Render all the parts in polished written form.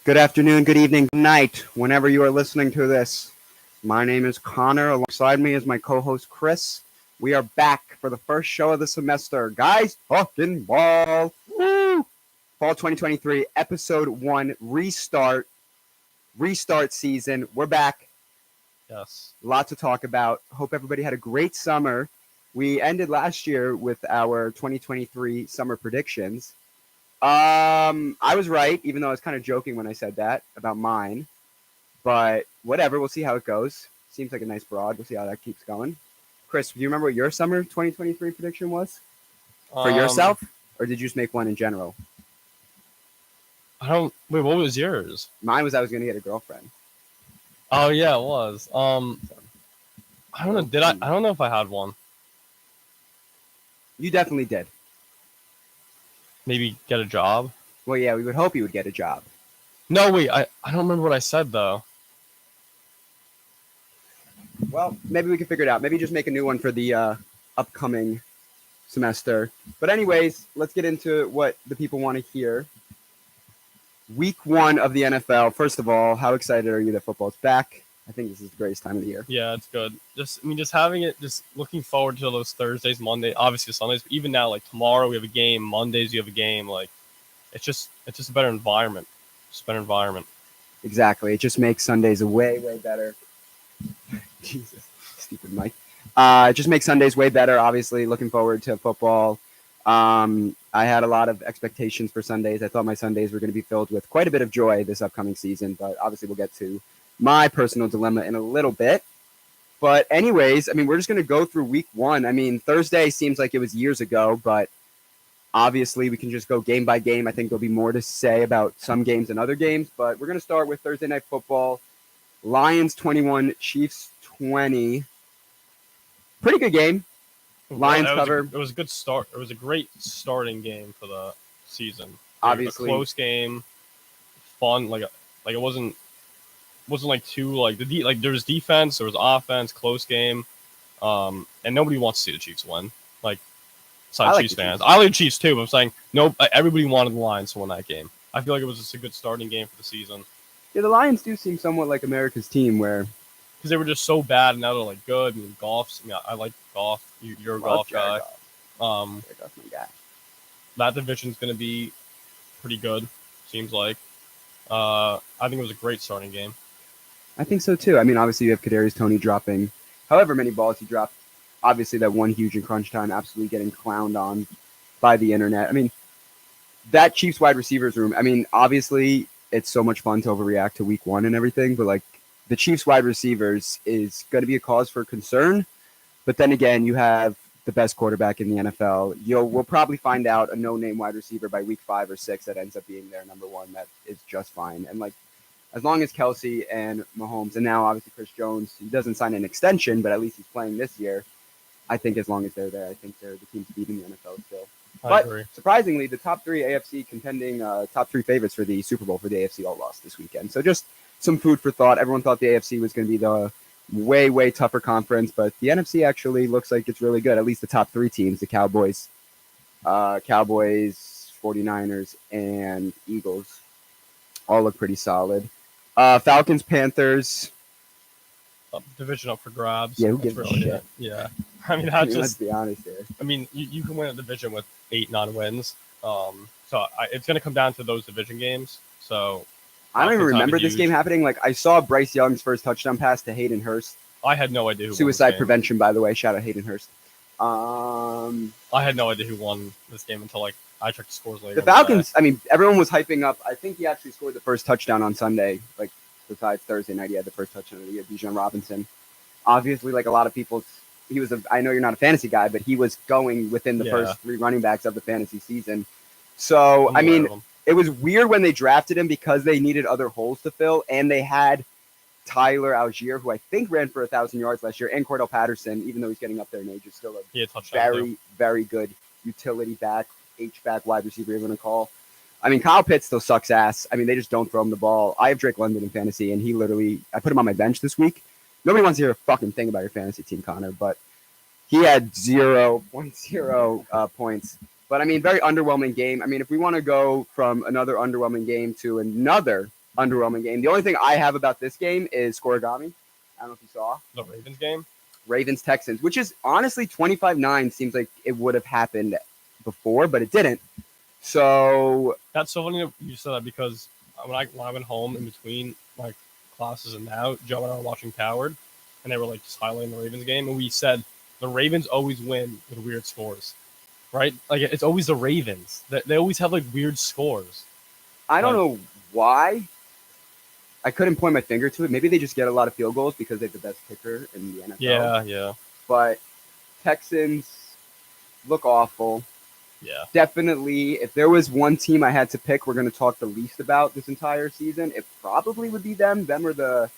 Good afternoon, good evening, good night, whenever you are listening to this. My name is Connor. Alongside me is my co-host Chris. We are back for the first show of the semester. Guys, talking ball. Woo! Fall 2023, episode 1, restart season. We're back. Yes. Lots to talk about. Hope everybody had a great summer. We ended last year with our 2023 summer predictions. I was right, even though I was kind of joking when I said that about mine. But whatever, we'll see how it goes. Seems like a nice broad. We'll see how that keeps going. Chris, do you remember what your summer 2023 prediction was for yourself, or did you just make one in general? I don't. Wait, what was yours? Mine was I was going to get a girlfriend. Oh yeah, it was. I don't know. Did I? I don't know if I had one. You definitely did. Maybe get a job. Well, yeah, we would hope you would get a job. No, wait. I don't remember what I said though. Well, maybe we can figure it out. Maybe just make a new one for the upcoming semester. But anyways, let's get into what the people want to hear. Week 1 of the NFL. First of all, how excited are you that football's back? I think this is the greatest time of the year. Yeah, it's good. Just having it. Just looking forward to those Thursdays, Monday, obviously Sundays. But even now, like tomorrow we have a game. Mondays you have a game. Like, it's just a better environment. Just a better environment. Exactly. It just makes Sundays way better. Jesus, stupid Mike. It just makes Sundays way better. Obviously, looking forward to football. I had a lot of expectations for Sundays. I thought my Sundays were going to be filled with quite a bit of joy this upcoming season, but obviously we'll get to my personal dilemma in a little bit. But anyways, I mean, we're just going to go through week 1. I mean, Thursday seems like it was years ago, but obviously we can just go game by game. I think there'll be more to say about some games than other games, but we're going to start with Thursday Night Football. Lions 21, Chiefs 20. Pretty good game. Lions cover. It was a good start. It was a great starting game for the season. Obviously, a close game, fun. Like it wasn't like too like there was defense, there was offense, close game, and nobody wants to see the Chiefs win. Like, besides Chiefs fans, I like the Chiefs too. But I'm saying no. Everybody wanted the Lions to win that game. I feel like it was just a good starting game for the season. Yeah, the Lions do seem somewhat like America's team, where because they were just so bad and now they're like good. I mean, golf's. I mean, I like golf. You're a golf guy. That's my guy. That division's going to be pretty good. Seems like. I think it was a great starting game. I think so too. I mean, obviously you have Kadarius Toney dropping however many balls he dropped. Obviously that one huge in crunch time, absolutely getting clowned on by the internet. I mean, that Chiefs wide receivers room. I mean, obviously it's so much fun to overreact to week 1 and everything, but like the Chiefs wide receivers is going to be a cause for concern. But then again, you have the best quarterback in the NFL. We'll probably find out a no-name wide receiver by week 5 or 6 that ends up being their number 1. That is just fine. And like, as long as Kelsey and Mahomes, and now obviously Chris Jones, he doesn't sign an extension, but at least he's playing this year. I think as long as they're there, I think they're the team to beat in the NFL still. I agree. Surprisingly, the top 3 AFC contending top 3 favorites for the Super Bowl for the AFC all lost this weekend. So just some food for thought. Everyone thought the AFC was going to be the way tougher conference, but the NFC actually looks like it's really good. At least the top 3 teams, the Cowboys, 49ers, and Eagles all look pretty solid. Falcons, Panthers. Division up for grabs. Yeah, who gives a shit? Yeah. I mean, let's be honest here. I mean, you can win a division with 8 non-wins. It's going to come down to those division games. So I don't even remember this game happening. Like, I saw Bryce Young's first touchdown pass to Hayden Hurst. I had no idea who Suicide won this game. prevention, by the way. Shout out Hayden Hurst. I had no idea who won this game until like I checked the scores later. The Falcons. I mean, everyone was hyping up. I think he actually scored the first touchdown on Sunday. Like, besides Thursday night, he had the first touchdown of the year. Bijan Robinson. Obviously, like a lot of people, he was. I know you're not a fantasy guy, but he was going within the first 3 running backs of the fantasy season. So I mean, it was weird when they drafted him because they needed other holes to fill, and they had Tyler Algier, who I think ran for 1,000 yards last year, and Cordell Patterson, even though he's getting up there in age, is still a very good utility back, H-back wide receiver you're going to call. I mean, Kyle Pitts still sucks ass. I mean, they just don't throw him the ball. I have Drake London in fantasy, and I put him on my bench this week. Nobody wants to hear a fucking thing about your fantasy team, Connor, but he had 0.0 points. But, I mean, very underwhelming game. I mean, if we want to go from another underwhelming game to another underwhelming game. The only thing I have about this game is scoregami. I don't know if you saw The Ravens game. Ravens Texans, which is honestly 25-9. Seems like it would have happened before, but it didn't. So That's so funny that you said that because when I went home in between like classes and now, Joe and I were watching Coward, and they were like just highlighting the Ravens game, and we said the Ravens always win with weird scores, right? Like it's always the Ravens. They always have like weird scores. I don't know why. I couldn't point my finger to it. Maybe they just get a lot of field goals because they have the best kicker in the NFL. Yeah. But Texans look awful. Yeah. Definitely, if there was one team I had to pick, we're going to talk the least about this entire season, it probably would be them. Them or the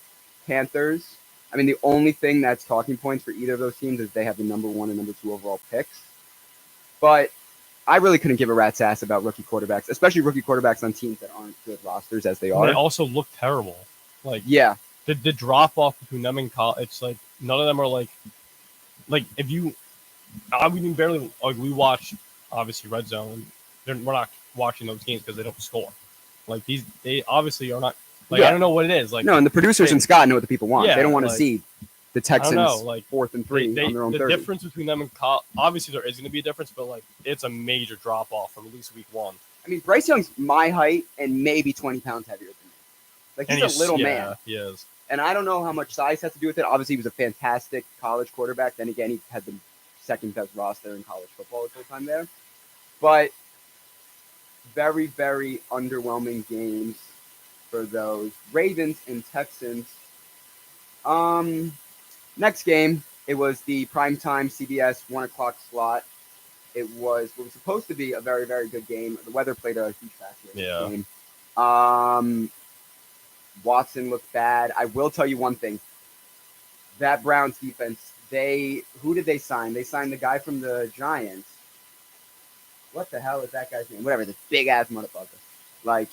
Panthers. I mean, the only thing that's talking points for either of those teams is they have the number 1 and number 2 overall picks. But I really couldn't give a rat's ass about rookie quarterbacks, especially rookie quarterbacks on teams that aren't good rosters as they are. They also look terrible. Like Yeah. the drop off between them and college, it's like none of them are like if you, I mean barely like we watch obviously Red Zone. We're not watching those games because they don't score. Like they obviously are not. Like Yeah. I don't know what it is. Like No, and the producers and Scott know what the people want. Yeah, They don't want to like, see the I Texans don't know, like 4th and 3 on their own the 30. difference between them and college. Obviously there is going to be a difference, but like it's a major drop off from at least week 1. I mean, Bryce Young's my height and maybe 20 pounds heavier than me. Like, he's a little man. He is. And I don't know how much size has to do with it. Obviously, he was a fantastic college quarterback. Then again, he had the second best roster in college football his whole time there. But very, very underwhelming games for those. Ravens and Texans. Next game, it was the primetime CBS 1 o'clock slot. It was what was supposed to be a very, very good game. The weather played a huge factor in this game. Watson looked bad. I will tell you one thing. That Browns defense, who did they sign? They signed the guy from the Giants. What the hell is that guy's name? Whatever, this big-ass motherfucker. Like,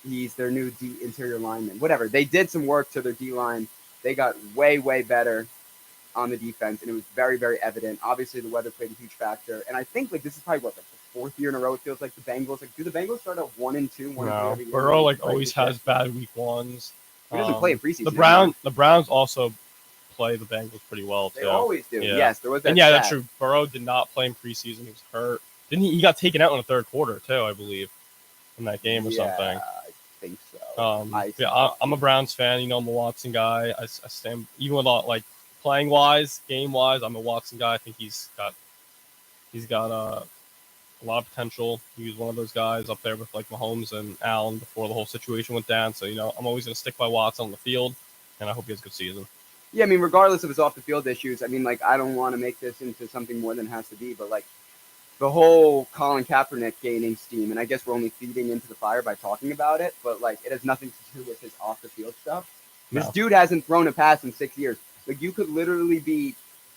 he's their new interior lineman. Whatever. They did some work to their D-line. They got way, way better on the defense, and it was very, very evident. Obviously, the weather played a huge factor. And I think, like, this is probably, the 4th year in a row it feels like the Bengals. Like, do the Bengals start out 1-2, 1-3 every year? Burrow, like, always has bad week 1s. He doesn't play in preseason. The Browns also play the Bengals pretty well, too. They always do. Yeah. Yes, there was that. And yeah, that's true. Burrow did not play in preseason. He was hurt. Didn't he? He got taken out in the 3rd quarter, too, I believe, in that game or something. I think so. I'm a Browns fan. You know, I'm a Watson guy. I stand, even with like playing wise, game wise, I'm a Watson guy. I think he's got a lot of potential. He was one of those guys up there with like Mahomes and Allen before the whole situation went down. So, you know, I'm always going to stick by Watson on the field, and I hope he has a good season. Yeah, I mean, regardless of his off the field issues, I mean, like, I don't want to make this into something more than it has to be, but like the whole Colin Kaepernick gaining steam, and I guess we're only feeding into the fire by talking about it, but like it has nothing to do with his off the field stuff. This dude hasn't thrown a pass in 6 years. Like, you could literally be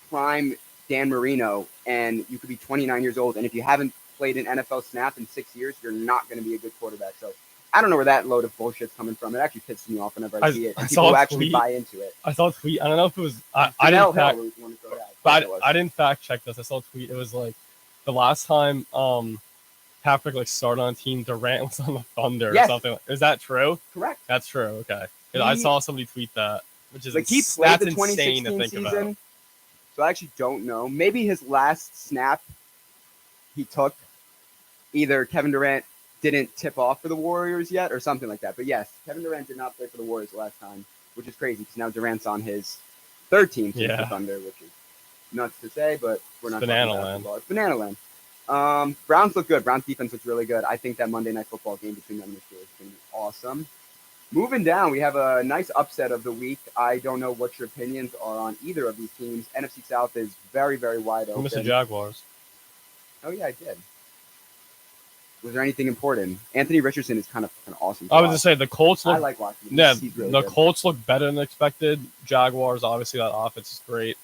prime Dan Marino, and you could be 29 years old, and if you haven't played an NFL snap in 6 years, you're not going to be a good quarterback. So I don't know where that load of bullshit's coming from. It actually pisses me off whenever I see it. And people actually buy into it. I saw a tweet. I don't know if it was. I didn't fact check this. I saw a tweet. It was like the last time Kaepernick like started on a team, Durant was on the Thunder or something. Is that true? Correct. That's true. Okay. I saw somebody tweet that, which is like he played the 2016 insane to think season. About. So I actually don't know. Maybe his last snap he took, either Kevin Durant didn't tip off for the Warriors yet or something like that. But yes, Kevin Durant did not play for the Warriors the last time, which is crazy because now Durant's on his 3rd team since the Thunder, which is nuts to say, but we're not Banana talking Land. about it. It's Banana Land. Browns look good. Browns defense looks really good. I think that Monday Night Football game between them and the Steelers is going to be awesome. Moving down, we have a nice upset of the week. I don't know what your opinions are on either of these teams. NFC South is very, very wide open. You missed the Jaguars. Oh, yeah, I did. Was there anything important? Anthony Richardson is kind of an awesome. I was going to say the Colts look. I like watching him. Yeah, He's really the good. Colts look better than expected. Jaguars, obviously, that offense is great.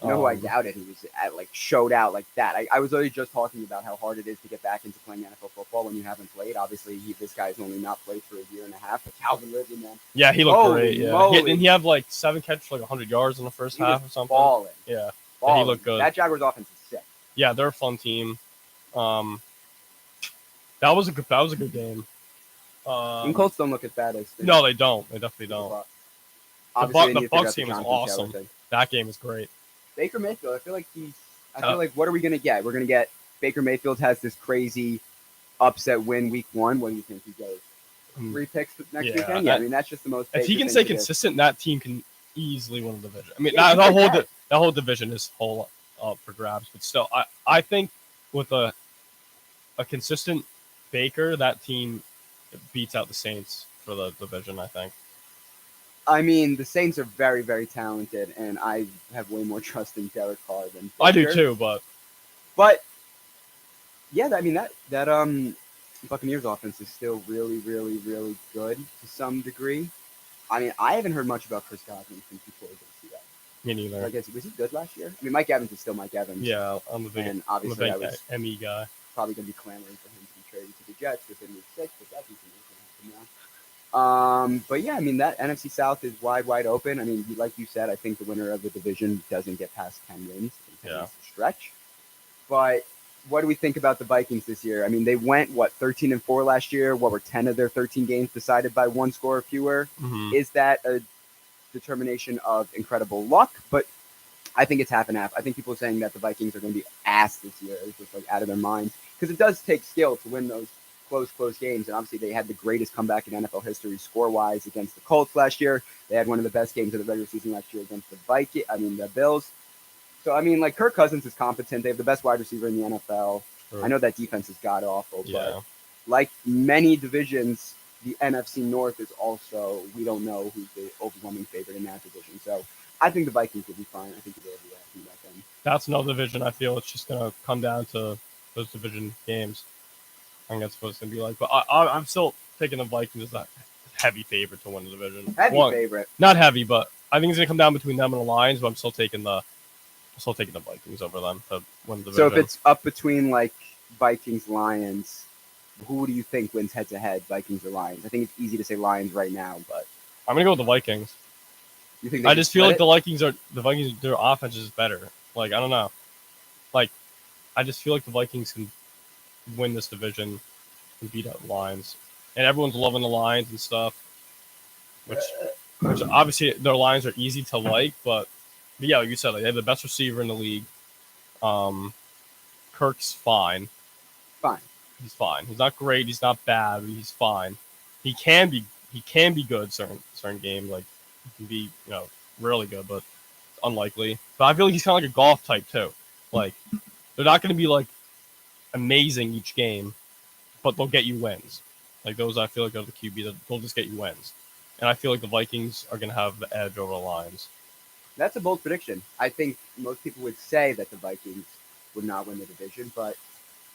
You know who I doubted he was showed out like that. I was already just talking about how hard it is to get back into playing NFL football when you haven't played. Obviously, this guy's only not played for a year and a half. But Calvin Ridley, man. Yeah, he looked great. Yeah, Moly. he had like 7 catches, like 100 yards in the first half or something. Balling. Yeah, Balling. he looked good. That Jaguars offense is sick. Yeah, they're a fun team. That was a good game. Colts don't look as bad as No, they don't. They definitely don't. Obviously, The Bucks game is awesome. That game is great. Baker Mayfield, I feel like what are we gonna get? We're gonna get Baker Mayfield has this crazy upset win week 1. What do you think he goes? 3 picks next weekend? Yeah, I mean that's just the most. If he can stay consistent, that team can easily win the division. I mean, Yeah, that whole division is whole up for grabs. But still, I think with a consistent Baker, that team beats out the Saints for the division. I think. I mean, the Saints are very, very talented, and I have way more trust in Derek Carr than Baker. I do too, but yeah, I mean that Buccaneers offense is still really, really, really good to some degree. I mean, I haven't heard much about Chris Godwin since he pulled the CL. me neither. I guess was he good last year? I mean, Mike Evans is still Mike Evans. Yeah, I'm a big I was ME guy. probably going to be clamoring for him to be traded to the Jets within week 6, but that's going to happen now. But yeah, I mean that NFC South is wide open. I mean, like you said, I think the winner of the division doesn't get past 10 wins. It's a stretch. But what do we think about the Vikings this year? I mean, they went 13-4 last year. What were 10 of their 13 games decided by 1 score or fewer? Mm-hmm. Is that a determination of incredible luck? But I think it's half and half. I think people are saying that the Vikings are going to be ass this year. It's just like out of their minds because it does take skill to win those close games. And obviously they had the greatest comeback in NFL history score-wise against the Colts last year. They had one of the best games of the regular season last year against the Bills. So, I mean, like Kirk Cousins is competent. They have the best wide receiver in the NFL. Sure. I know that defense is god-awful, Yeah. but like many divisions, the NFC North is also, we don't know who's the overwhelming favorite in that division. So I think the Vikings will be fine. I think they'll be about them. That's another division. I feel it's just going to come down to those division games. I think that's what it's going to be like. But I'm still taking the Vikings as a heavy favorite to win the division. Favorite. Not heavy, but I think it's going to come down between them and the Lions, but I'm still taking the Vikings over them to win the division. So if it's up between like Vikings, Lions, who do you think wins head to head, Vikings or Lions? I think it's easy to say Lions right now, but I'm going to go with the Vikings. You think I just feel like the Vikings, their offense is better. Like, I don't know. Like, I just feel like the Vikings can win this division and beat out the Lions. And everyone's loving the Lions and stuff, which obviously their Lions are easy to like, but yeah, like you said, like, they have the best receiver in the league. Kirk's fine. He's fine. He's not great. He's not bad. But he's fine. He can be good certain games. Like he can be really good, but it's unlikely. But I feel like he's kind of like a golf type too. Like they're not going to be like amazing each game, but they'll get you wins. Like those, I feel like are the QB that they'll just get you wins. And I feel like the Vikings are going to have the edge over the Lions. That's a bold prediction. I think most people would say that the Vikings would not win the division, but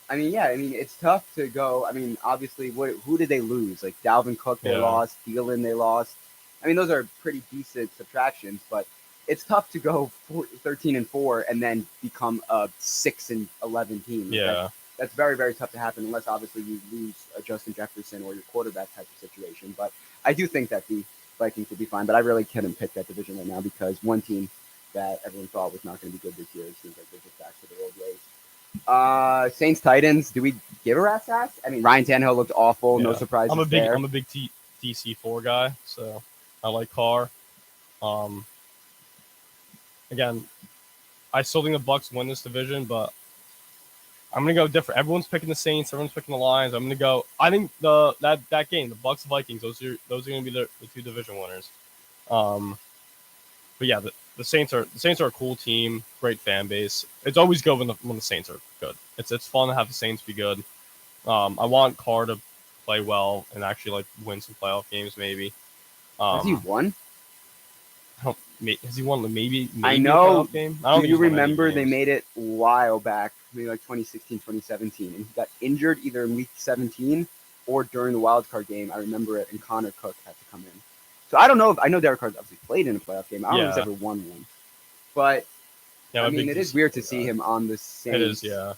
I mean, yeah, it's tough to go. I mean, obviously, who did they lose? Like Dalvin Cook, they lost. Thielen, they lost. I mean, those are pretty decent subtractions, but it's tough to go 13-4 and then become a 6-11 team. Yeah, that's very, very tough to happen unless obviously you lose a Justin Jefferson or your quarterback type of situation. But I do think that the Vikings will be fine, but I really couldn't pick that division right now because one team that everyone thought was not going to be good this year seems like they're just back to their old ways. Saints Titans. Do we give a rat's ass? I mean, Ryan Tannehill looked awful. Yeah. No surprises I'm a big DC4 guy, so I like Carr. Again, I still think the Bucks win this division, but I'm gonna go different. Everyone's picking the Saints. Everyone's picking the Lions. I'm gonna go. I think that game, the Bucks Vikings, those are gonna be the 2 division winners. But yeah, the Saints are a cool team, great fan base. It's always good when the Saints are good. It's fun to have the Saints be good. I want Carr to play well and actually like win some playoff games maybe. Has he won? Has he won maybe I know. A playoff game? I don't Do you remember they made it a while back, maybe like 2016, 2017, and he got injured either in week 17 or during the wild card game. I remember it, and Connor Cook had to come in. So I don't know I know Derek Carr's obviously played in a playoff game. I don't know if he's ever won one. But I mean, it is weird to see him on the Saints. It is, yeah.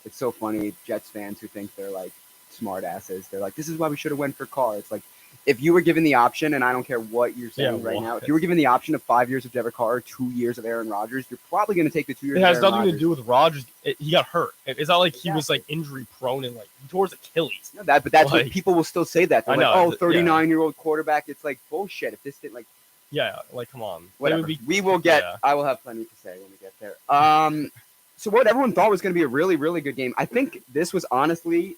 It's so funny. Jets fans who think they're like smart asses. They're like, this is why we should have went for Carr. It's like if you were given the option, and I don't care what you're saying Yeah, right now, what? if you were given the option of 5 years of Derek Carr, or 2 years of Aaron Rodgers, you're probably going to take the 2 years. It has of Aaron nothing to Rodgers. do with Rodgers. He got hurt. It's not like he was like injury prone and like he tore his Achilles. No, but that's what Like- people will still say that. They're I like, know, oh, 39-year-old quarterback. It's like bullshit. If this didn't like Yeah, like come on. It whatever, would be- we will get. yeah. I will have plenty to say when we get there. So what everyone thought was going to be a really, really good game. I think this was honestly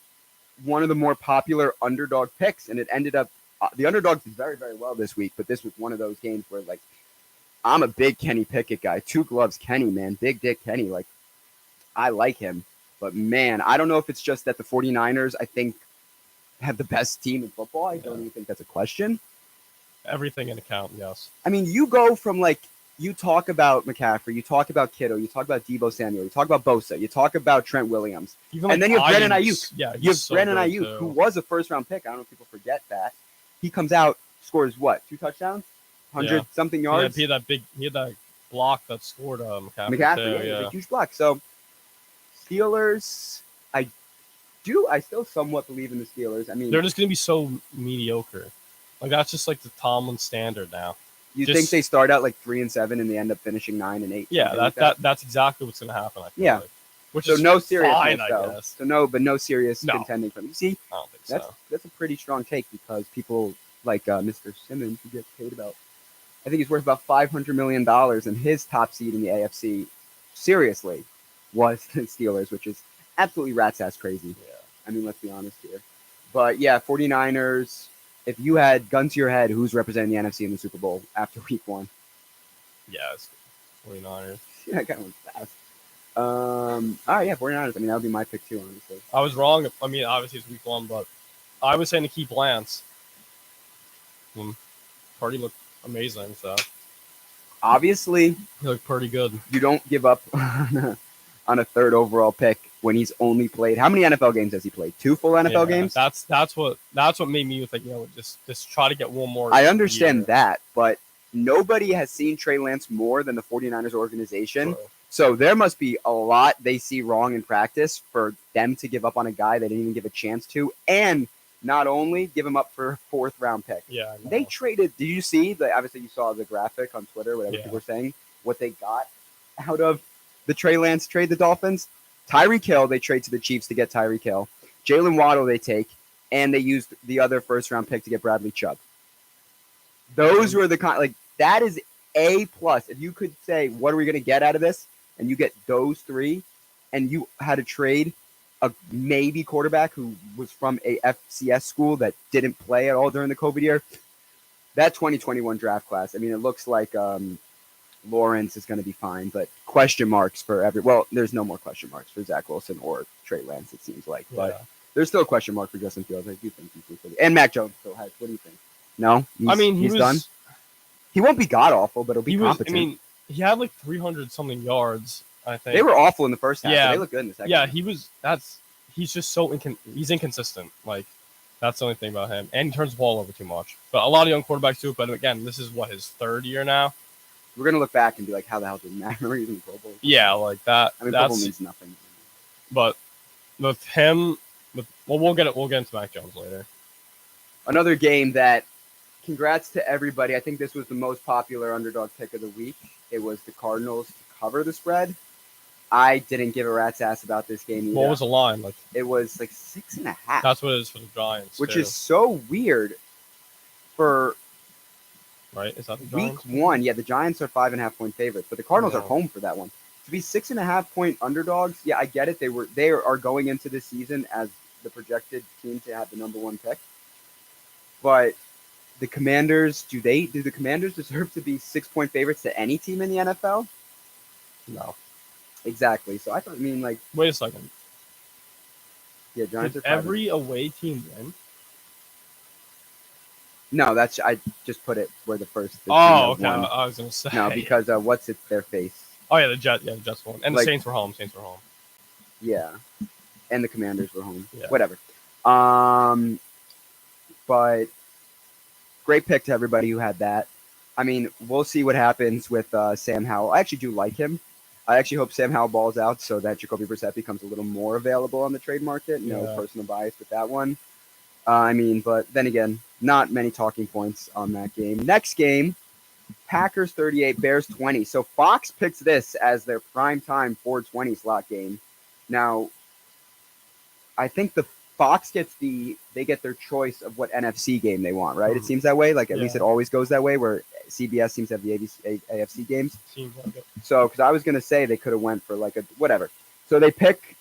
one of the more popular underdog picks, and it ended up the underdogs did very, very well this week. But this was one of those games where like I'm a big Kenny Pickett guy. Two gloves Kenny, man. Big dick Kenny. Like I like him. But man, I don't know if it's just that the 49ers, I think, have the best team in football. I don't even think that's a question. Everything in account, yes. I mean, you go from like you talk about McCaffrey, you talk about Kittle, you talk about Deebo Samuel, you talk about Bosa, you talk about Trent Williams, Even and then you have Brandon Ayuk's- Ayuk. Yeah, You have he's so Brandon good, Ayuk, who too. was a first-round pick. I don't know if people forget that. He comes out, scores what? 2 touchdowns, 100 something Yeah, yards. he had that block that scored McCaffrey. McCaffrey, too, yeah, he's a huge block. So Steelers, I still somewhat believe in the Steelers. I mean, They're just gonna be so mediocre. Like that's just like the Tomlin standard now. you just- think they start out like 3-7 and they end up finishing 9-8? Yeah, something like that's exactly what's gonna happen. I feel Yeah. like. Which So is no seriousness, fine, I though. guess. So no serious No. contending from you. See, I don't think that's so. that's a pretty strong take because people like Mr. Simmons, who gets paid about, I think he's worth about $500 million, and his top seed in the AFC, seriously, was the Steelers, which is absolutely rat's ass crazy. Yeah. I mean, let's be honest here. But yeah, 49ers, if you had gun to your head, who's representing the NFC in the Super Bowl after week 1? Yeah, it's 49ers. Yeah, that kind of went fast. All right, yeah, 49ers. I mean, that would be my pick too, honestly. I was wrong. I mean, obviously it's week 1, but I was saying to keep Lance. Purdy looked amazing, so Obviously, he looked pretty good. you don't give up on a third overall pick when he's only played. How many NFL games has he played? 2 full NFL Yeah, games? That's what made me think, just try to get one more. I understand year. that, but nobody has seen Trey Lance more than the 49ers organization. So, So there must be a lot they see wrong in practice for them to give up on a guy they didn't even give a chance to, and not only give him up for a 4th round pick. yeah, I know. They traded. Did you see? Obviously, you saw the graphic on Twitter, whatever Yeah. people were saying, what they got out of the Trey Lance trade, the Dolphins. Tyreek Hill, they trade to the Chiefs to get Tyreek Hill. Jalen Waddle, they take, and they used the other 1st-round pick to get Bradley Chubb. Those were the that is A plus. If you could say, what are we going to get out of this? And you get those 3, and you had to trade a maybe quarterback who was from a FCS school that didn't play at all during the COVID year. That 2021 draft class, I mean, it looks like Lawrence is going to be fine, but question marks for well, there's no more question marks for Zach Wilson or Trey Lance, it seems like. But Yeah. there's still a question mark for Justin Fields. I do think he's pretty. And Mac Jones still has. What do you think? No? I mean, he's done. He won't be god-awful, but he'll be he was. I competent. mean, he had like 300 something yards. I think they were awful in the first half. Yeah. But they look good in the second Yeah, half. he was. He's just so he's inconsistent. Like that's the only thing about him, and he turns the ball over too much. But a lot of young quarterbacks do it. But again, this is his 3rd year now. We're going to look back and be like, how the hell did Mac remember using the Pro Bowl? Yeah, like that. I mean, Pro Bowl that's means nothing. but with him. We'll get into Mac Jones later. Another game that, congrats to everybody. I think this was the most popular underdog pick of the week. It was the Cardinals to cover the spread. I didn't give a rat's ass about this game either. What was the line? Like It was like 6.5, that's what it is for the Giants. which too, is so weird for right. Is that the week Giants? 1. Yeah, the Giants are 5.5 point favorites, but the Cardinals are Yeah. home for that one. To be 6.5 point underdogs, yeah, I get it. They are going into this season as the projected team to have the number 1 pick. But the Commanders, do the Commanders deserve to be 6-point favorites to any team in the NFL? No. Exactly. So I mean, like, Wait a second. yeah, Giants Did are 5. every away team win? No, I just put it where the first. the team Oh, that okay. won. I was gonna say No, because what's it? Their face. oh yeah, the Jets won, and Like- the Saints were home. Yeah, and the Commanders were home. Yeah. Whatever. But great pick to everybody who had that. I mean, we'll see what happens with Sam Howell. I actually do like him. I actually hope Sam Howell balls out so that Jacoby Brissett becomes a little more available on the trade market. No Yeah. personal bias with that one. I mean, but then again, not many talking points on that game. Next game, Packers 38, Bears 20. So Fox picks this as their primetime 420 slot game. Now, I think the Fox they get their choice of what NFC game they want, right? It seems that way. Like at least it always goes that way. Where CBS seems to have the AFC games. Seems like it. So, because I was gonna say they could have went for like a whatever. So they pick.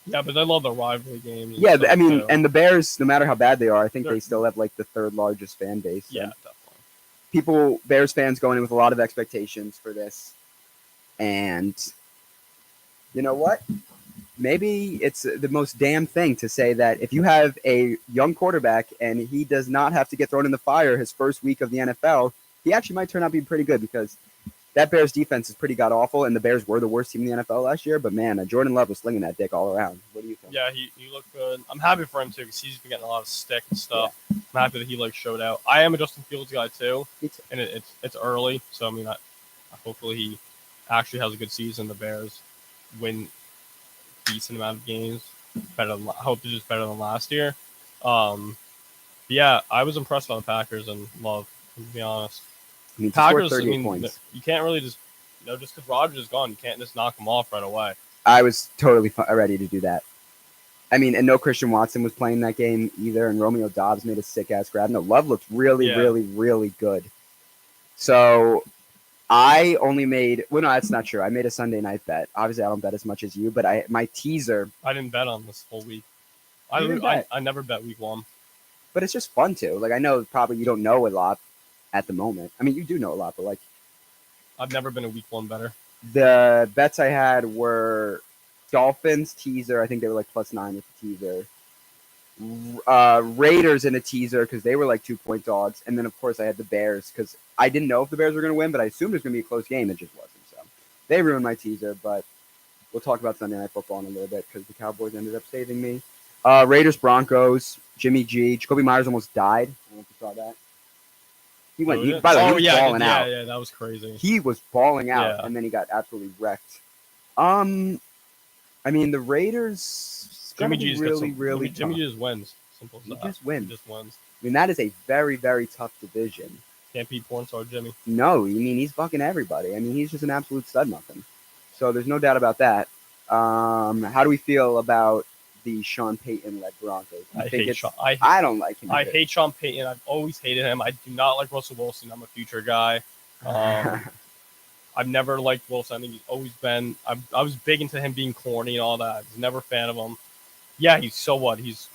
Yeah, but they love the rivalry games. Yeah, stuff, I mean, too. and the Bears, no matter how bad they are, I think They're- they still have like the third largest fan base. Yeah, And definitely. Bears fans going in with a lot of expectations for this, and you know what? Maybe it's the most damn thing to say that if you have a young quarterback and he does not have to get thrown in the fire his first week of the NFL, he actually might turn out to be pretty good because that Bears defense is pretty god awful, and the Bears were the worst team in the NFL last year. But man, Jordan Love was slinging that dick all around. What do you think? Yeah, he looked good. I'm happy for him too because he's been getting a lot of stick and stuff. I'm happy that he showed out. I am a Justin Fields guy too, Me too. and it's early, so I mean, hopefully he actually has a good season. The Bears win a decent amount of games. I hope they're just better than last year. But yeah, I was impressed by the Packers and Love. To be honest, I mean, to score Packers. I 38 mean, points. you can't really just just because Rodgers is gone, you can't just knock him off right away. I was totally ready to do that. I mean, and no Christian Watson was playing that game either, and Romeo Dobbs made a sick ass grab. No, Love looked really, Yeah. really, really good. So I only made no, that's not true. I made a Sunday night bet. Obviously, I don't bet as much as you, but my teaser. I didn't bet on this whole week. You didn't bet? I never bet week one. But it's just fun to. Like I know probably you don't know a lot at the moment. I mean, you do know a lot, but like I've never been a week one better. the bets I had were Dolphins teaser. I think they were like +9 with the teaser. Raiders in a teaser because they were like 2-point dogs, and then of course I had the Bears because I didn't know if the Bears were going to win, but I assumed it was going to be a close game. It just wasn't. So they ruined my teaser, but we'll talk about Sunday Night Football in a little bit because the Cowboys ended up saving me. Raiders Broncos. Jimmy G. Jacoby Myers almost died. I don't know if you saw that. He went. By the way, he was balling out. Yeah, that was crazy. He was balling out, Yeah. and then he got absolutely wrecked. I mean, the Raiders. Jimmy G's really, really. Jimmy tough. just wins. Simple as He that. just wins. He just wins. I mean, that is a very, very tough division. Can't beat porn star Jimmy. No, I mean he's fucking everybody. I mean he's just an absolute stud muffin. So there's no doubt about that. How do we feel about the Sean Payton led Broncos? I hate Sean. I don't like him. I either. hate Sean Payton. I've always hated him. I do not like Russell Wilson. I'm a future guy. I've never liked Wilson. I think he's always been. I was big into him being corny and all that. I was never a fan of him. Yeah, he's so what? He's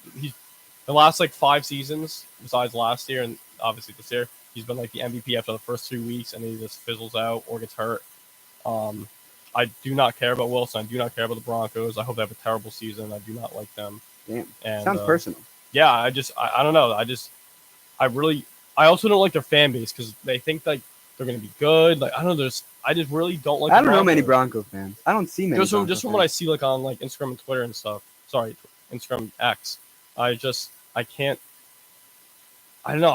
the last like 5 seasons, besides last year and obviously this year, he's been like the MVP after the first 3 weeks, and then he just fizzles out or gets hurt. I do not care about Wilson. I do not care about the Broncos. I hope they have a terrible season. I do not like them. Damn, And, sounds personal. Yeah, I don't know. I also don't like their fan base because they think like they're gonna be good. Like I don't know. I just really don't like. I don't know many Bronco fans. I don't see many. Just from what I see like on like Instagram and Twitter and stuff. Sorry, Instagram X. I can't. I don't know.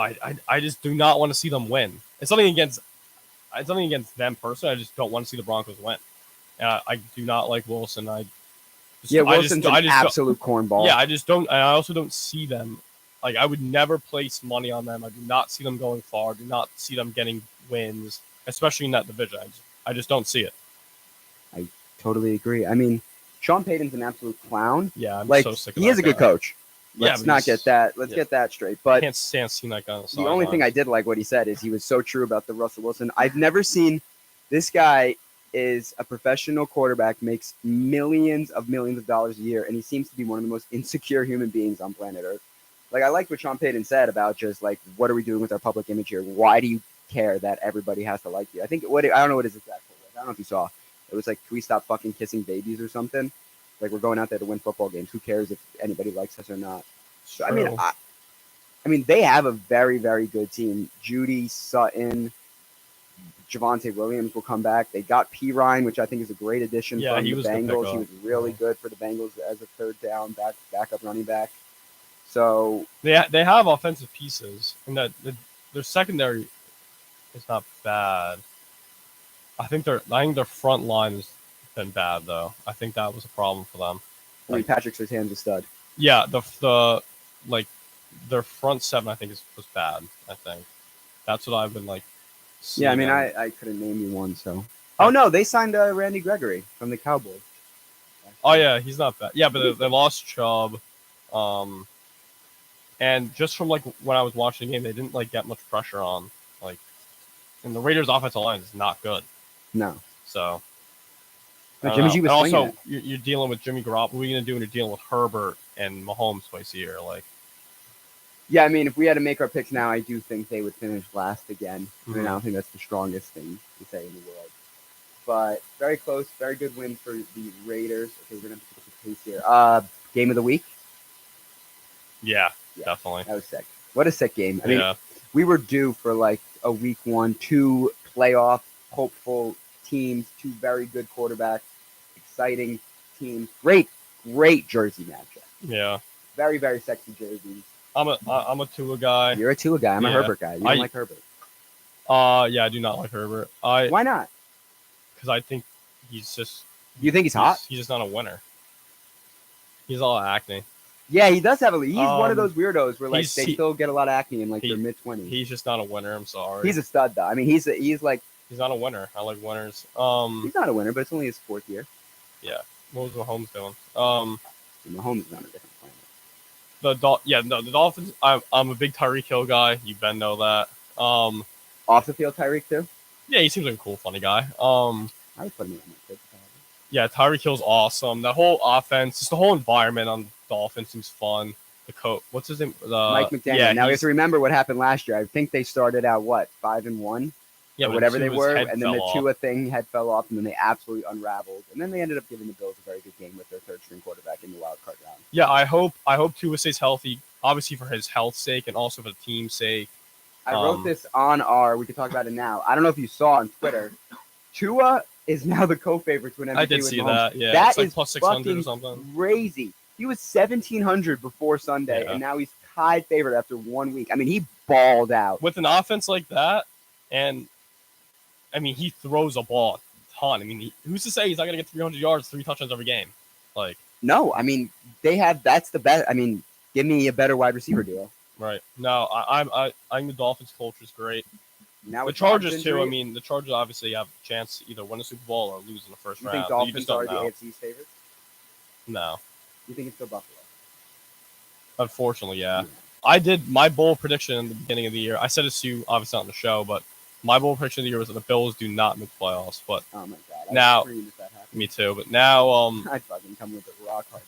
I just do not want to see them win. It's nothing against them personally. I just don't want to see the Broncos win. And I do not like Wilson. Wilson's an absolute cornball. Yeah, I just don't. I also don't see them. Like I would never place money on them. I do not see them going far. I do not see them getting wins, especially in that division. I just don't see it. I totally agree. I mean, Sean Payton's an absolute clown. Yeah, I'm like so sick of he is that a good guy. coach. Yeah, Let's but not he's- get that. Let's yeah. get that straight. I But can't stand seeing that guy on the the only thing I did like what he said is he was so true about the Russell Wilson. I've never seen this guy is a professional quarterback, makes millions of dollars a year, and he seems to be one of the most insecure human beings on planet Earth. Like I liked what Sean Payton said about just like what are we doing with our public image here? Why do you care that everybody has to like you? I think I don't know what his exact quote was. I don't know if you saw. It was like, can we stop fucking kissing babies or something? Like we're going out there to win football games. Who cares if anybody likes us or not? So, I mean, they have a very, very good team. Judy, Sutton, Javonte Williams will come back. They got P. Ryan, which I think is a great addition Yeah, from he the was a good Bengals. pickup. He was really good for the Bengals as a third down backup running back. So they have offensive pieces, and that their secondary is not bad. I think their front line has been bad though. I think that was a problem for them. I mean, Patrick Surtain's a stud. Yeah, the like their front seven, I think, was bad. I think that's what I've been like. Yeah, I mean, seeing. I couldn't name you one. So, oh no, they signed Randy Gregory from the Cowboys. Oh yeah, he's not bad. Yeah, but they lost Chubb, and just from like when I was watching the game, they didn't like get much pressure on like, and the Raiders' offensive line is not good. No, So no, Jimmy G was and swinging also it. you're dealing with Jimmy Garoppolo. What are you gonna do when you're dealing with Herbert and Mahomes twice a year? Like, Yeah, I mean, if we had to make our picks now, I do think they would finish last again. I mean, I Mhm. don't think that's the strongest thing to say in the world. But very close, very good win for the Raiders. Okay, we're gonna have to pick up the pace here. Game of the week. yeah, Yeah. definitely. That was sick. What a sick game. I mean, Yeah, we were due for like a week 1-2 playoff hopeful teams, two very good quarterbacks, exciting teams. Great jersey matchup. yeah. Very, very sexy jerseys. I'm a Tua guy. You're a Tua guy. I'm a Yeah. Herbert guy. You don't I- like Herbert. Yeah, I do not like Herbert. Why not? Because I think he's just You think he's hot? He's just not a winner. He's all acne. Yeah, he does have a. He's one of Um, those weirdos where like he's- they he- still get a lot of acne in like he- their mid-20s. He's just not a winner. I'm sorry. He's a stud though. I mean, he's like He's not a winner. I like winners. he's not a winner, but it's only his 4th year. What was Mahomes doing? Mahomes is on a different planet. The Dolphins. I'm a big Tyreek Hill guy. You Ben know that. Off the field, Tyreek too. Yeah, he seems like a cool, funny guy. I would put him on my kids. Yeah, Tyreek Hill's awesome. That whole offense, just the whole environment on Dolphins seems fun. The coach, what's his name? Mike McDaniel. Yeah, now we have he's- to remember what happened last year. I think they started out 5-1 yeah, or but whatever they Tua's were, head and then fell the off. Tua thing had fell off, and then they absolutely unraveled, and then they ended up giving the Bills a very good game with their third-string quarterback in the wild card round. Yeah, I hope Tua stays healthy. Obviously for his health's sake, and also for the team's sake. I wrote this on our. We can talk about it now. I don't know if you saw on Twitter. Tua is now the co-favorite to an MVP. I did with see Mahomes. that. Yeah, That it's like is plus 600 fucking or something. crazy. He was 1,700 before Sunday, Yeah. and now he's tied favorite after 1 week. I mean, he balled out. With an offense like that, and I mean, he throws a ball a ton. I mean, who's to say he's not going to get 300 yards, 3 touchdowns every game? Like, No, I mean, they have. That's the best. I mean, give me a better wide receiver deal. right? No, I think the Dolphins culture is great. Now The with Chargers Dobbs too. I injury, mean, the Chargers obviously have a chance to either win a Super Bowl or lose in the first you round. think But you Dolphins just are don't the know. AFC's favorites? No, You think it's still Buffalo? unfortunately, yeah. I did my bold prediction in the beginning of the year. I said this to you, obviously not on the show, but my bold prediction of the year was that the Bills do not make the playoffs. But Oh my god! Now- I'd scream if that happened. me too. But now, I'd fucking come with a rock hard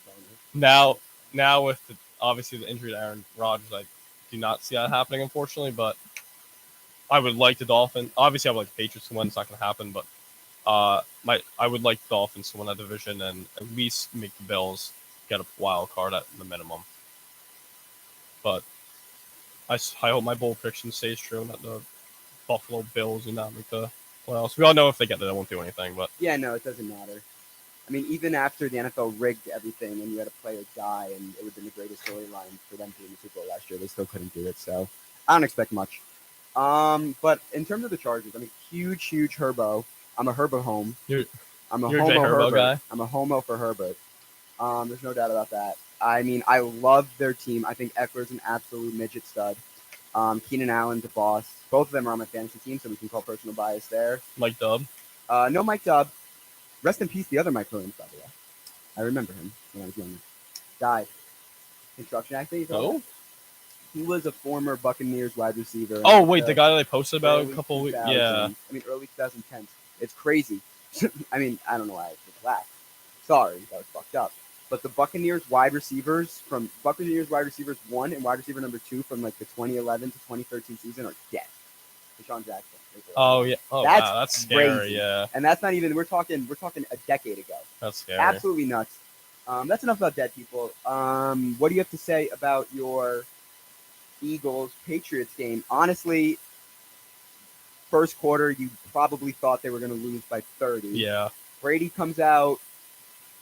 bonus. now with obviously the injury to Aaron Rodgers, I do not see that happening, unfortunately. But I would like the Dolphins. Obviously, I would like the Patriots to win. It's not going to happen, but I would like the Dolphins to win that division and at least make the Bills get a wild card at the minimum. But I hope my bold prediction stays true and that the Buffalo Bills do not make the playoffs. We all know if they get there, they won't do anything. But Yeah, no, it doesn't matter. I mean, even after the NFL rigged everything and you had a player die, and it would have been the greatest storyline for them to win the Super Bowl last year, they still couldn't do it. So I don't expect much. But in terms of the Chargers, I'm a huge Herbo. I'm a Herbo home. I'm a you're a homo Jay Herbo Herbert. guy? I'm a homo for Herbert. There's no doubt about that. I mean, I love their team. I think Eckler's an absolute midget stud. Keenan Allen's a boss. Both of them are on my fantasy team, so we can call personal bias there. Mike Dubb. No Mike Dubb. Rest in peace, the other Mike Williams, by the way. I remember him when I was younger. Died. Construction accident. Oh, He was a former Buccaneers wide receiver. in oh wait, the guy that I posted about a early couple of weeks. 2000s. Yeah, I mean, early 2010s. It's crazy. I mean, I don't know why I should laugh. Sorry, that was fucked up. But the Buccaneers wide receivers 1 and wide receiver number 2 from like the 2011 to 2013 season are dead. Deshaun Jackson. Oh yeah. Oh That's wow, that's scary. crazy. Yeah, And that's not even. We're talking a decade ago. that's scary. Absolutely nuts. That's enough about dead people. What do you have to say about your Eagles Patriots game? Honestly, first quarter you probably thought they were going to lose by 30. Yeah. Brady comes out.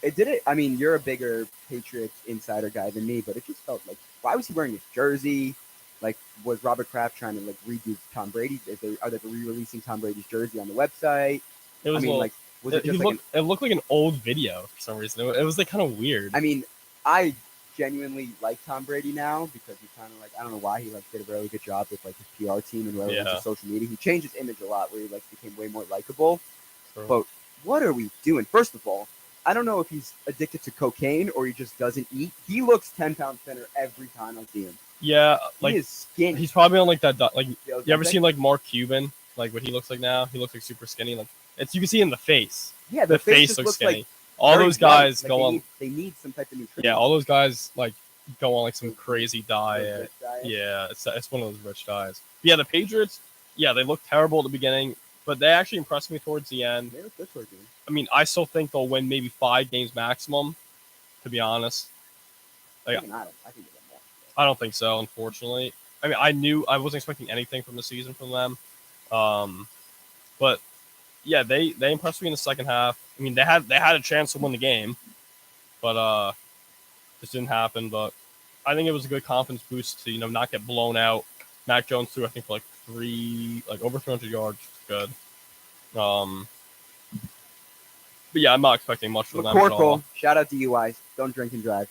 It did it. I mean, you're a bigger Patriots insider guy than me, but it just felt like, why was he wearing his jersey? Like, was Robert Kraft trying to like redo Tom Brady? Are they re-releasing Tom Brady's jersey on the website? It was I mean, a like, was it little, just like? it looked like an old video for some reason. It was like kind of weird. I mean, I genuinely like Tom Brady now because he's kind of like, I don't know why he like did a really good job with like his PR team and whoever was Yeah. his social media. He changed his image a lot where he like became way more likable. True. But what are we doing? First of all, I don't know if he's addicted to cocaine or he just doesn't eat. He looks 10 pounds thinner every time I see him. Yeah, He like is skinny. he's probably on like that. Like You you ever seen like Mark Cuban? Like what he looks like now? He looks like super skinny. Like it's you can see in the face. Yeah, The face just looks looks skinny. like All very those guys white. go Like, on. they need some type of nutrition. Yeah, all those guys like go on like some crazy Those diet. rich diets. Yeah, it's one of those rich diets. But yeah, the Patriots. Yeah, they looked terrible at the beginning, but they actually impressed me towards the end. They look good towards you. I mean, I still think they'll win maybe 5 games maximum. To be honest, Like, I think they get more. I don't think so. Unfortunately, I mean, I wasn't expecting anything from the season from them. But yeah, they impressed me in the second half. I mean, they had a chance to win the game, but just didn't happen. But I think it was a good confidence boost to not get blown out. Mac Jones threw I think for like over 300 yards. Good. But yeah, I'm not expecting much from them at all. McCorkle, shout out to DUIs. Don't drink and drive.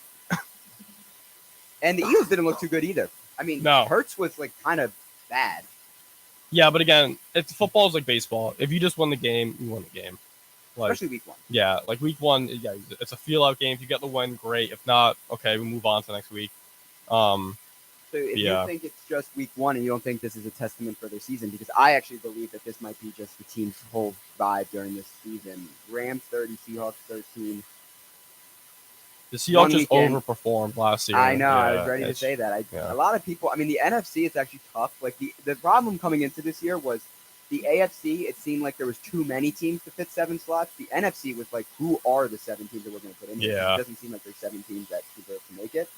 And the Eagles didn't look too good either. I mean, No. Hurts was like kind of bad. Yeah, but again, football is like baseball. If you just win the game, you win the game. Like, Especially week 1. yeah, like week 1, yeah, it's a feel-out game. If you get the win, great. If not, okay, we move on to next week. So if Yeah. you think it's just week 1 and you don't think this is a testament for their season, because I actually believe that this might be just the team's whole vibe during this season. Rams 30, Seahawks 13. The Seahawks just weekend. overperformed last year. I know. I Yeah, was ready to it's- say that. yeah. A lot of people. I mean, the NFC is actually tough. Like the problem coming into this year was the AFC. It seemed like there was too many teams to fit 7 slots. The NFC was like, who are the 7 teams that we're going to put in? Yeah. It doesn't seem like there's 7 teams that deserve to make it.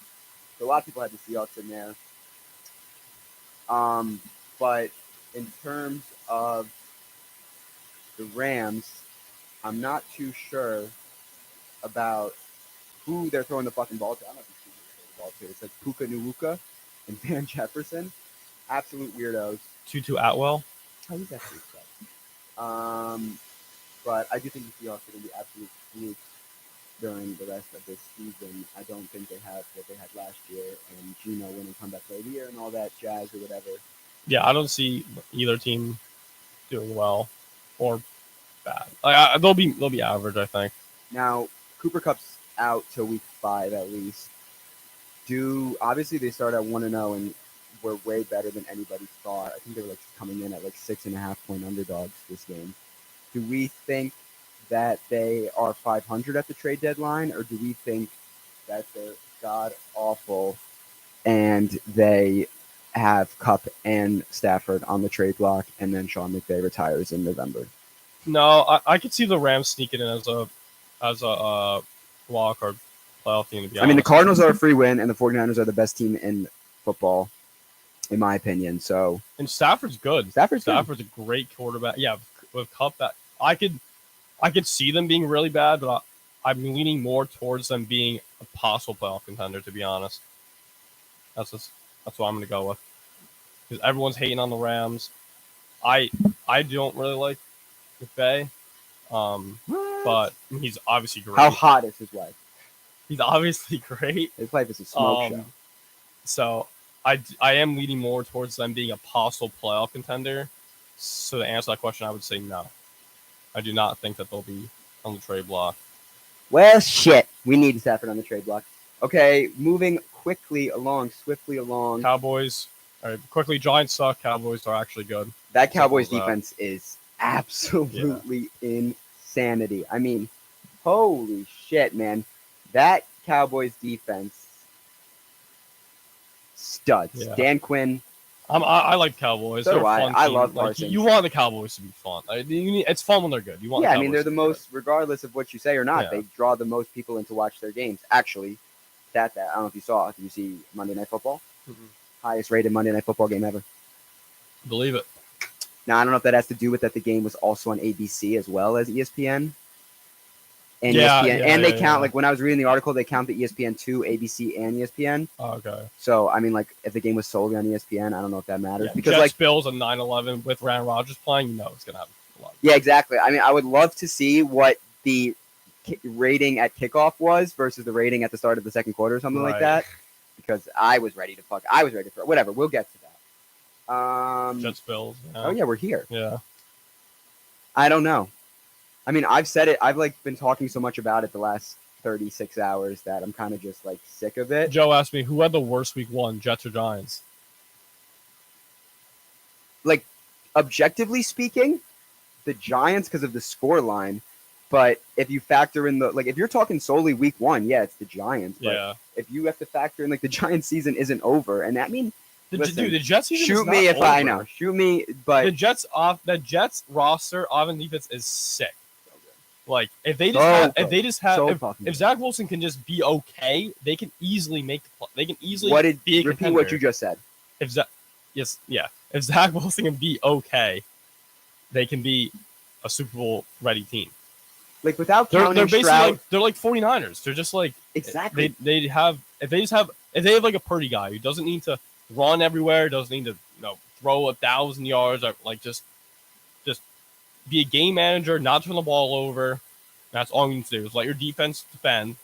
So a lot of people had the Seahawks in there. But in terms of the Rams, I'm not too sure about who they're throwing the fucking ball to. I don't know if it's who they're throwing the ball to. It's like Puka Nuwuka and Van Jefferson. Absolute weirdos. Tutu Atwell. Oh, he's actually tough. But I do think the Seahawks are going to be absolute flukes during the rest of this season. I don't think they have what they had last year, and Gino winning comeback player of the year and all that jazz or whatever. Yeah, I don't see either team doing well or bad. Like, they'll be average, I think. Now, Cooper Cup's out till week 5 at least. Obviously they started at 1-0 and were way better than anybody thought. I think they were like coming in at like 6.5 point underdogs this game. Do we think that they are 500 at the trade deadline, or do we think that they're god awful and they have Cup and Stafford on the trade block, and then Sean McVay retires in November? No, I could see the Rams sneaking in as a wild card playoff team. To be I mean, the honest. Cardinals are a free win, and the 49ers are the best team in football, in my opinion. So And Stafford's good. Stafford's good. Stafford's a great quarterback. Yeah, with Cup, that I could see them being really bad, but I'm leaning more towards them being a possible playoff contender. To be honest, that's what I'm going to go with. Because everyone's hating on the Rams. I don't really like McVay, but he's obviously great. How hot is his wife? He's obviously great. His wife is a smoke show. So I am leaning more towards them being a possible playoff contender. So to answer that question, I would say no. I do not think that they'll be on the trade block. Well, shit. We need Stafford on the trade block. Okay, moving swiftly along. Cowboys. All right, quickly, Giants suck. Cowboys are actually good. That Cowboys Simple as that. defense is absolutely insanity. I mean, holy shit, man. That Cowboys defense studs. Yeah. Dan Quinn. I like Cowboys. So They're do a I. fun I team. love Like, Parsons. you want the Cowboys to be fun. It's fun when they're good. You want. Yeah, the I mean, they're Cowboys the to be most, regardless of what you say or not, Yeah. they draw the most people in to watch their games. Actually, I don't know if you saw. Did you see Monday Night Football? good. Mhm. Highest rated Monday Night Football game ever. Believe it. Now, I don't know if that has to do with that the game was also on ABC as well as ESPN. And Yeah, ESPN, yeah, and they yeah, count, yeah. like when I was reading the article, they count the ESPN2, ABC, and ESPN. Oh, okay. So, I mean, like if the game was solely on ESPN, I don't know if that matters. Yeah, because, Jets like, Bills on 9/11 with Aaron Rodgers playing, it's gonna have a lot. yeah, exactly. I mean, I would love to see what the rating at kickoff was versus the rating at the start of the second quarter or something like Right. that. Because I was ready to whatever. We'll get to that. Jets Bills. Oh yeah, we're here. Yeah. I don't know. I mean, I've said it. I've like been talking so much about it the last 36 hours that I'm kind of just like sick of it. Joe asked me who had the worst week 1, Jets or Giants. Like, objectively speaking, the Giants because of the score line. But if you factor in if you're talking solely week 1, yeah, it's the Giants. But Yeah. if you have to factor in the Giants season isn't over, and that means listen, The Jets season shoot is me not if I over. know. Shoot me, but The Jets roster, offense, defense is sick. Like if they just So have, good. if they just have, So if, fucking if good. Zach Wilson can just be okay, they can easily make the. They can easily what did be a repeat contender. what you just said? If Zach, if Zach Wilson can be okay, they can be a Super Bowl ready team. Like without They're counting basically Stroud, like they're like 49ers. They're just like exactly. they have if they have like a Purdy guy who doesn't need to run everywhere, doesn't need to throw 1,000 yards, or like just be a game manager, not turn the ball over. That's all you need to do is let your defense defend,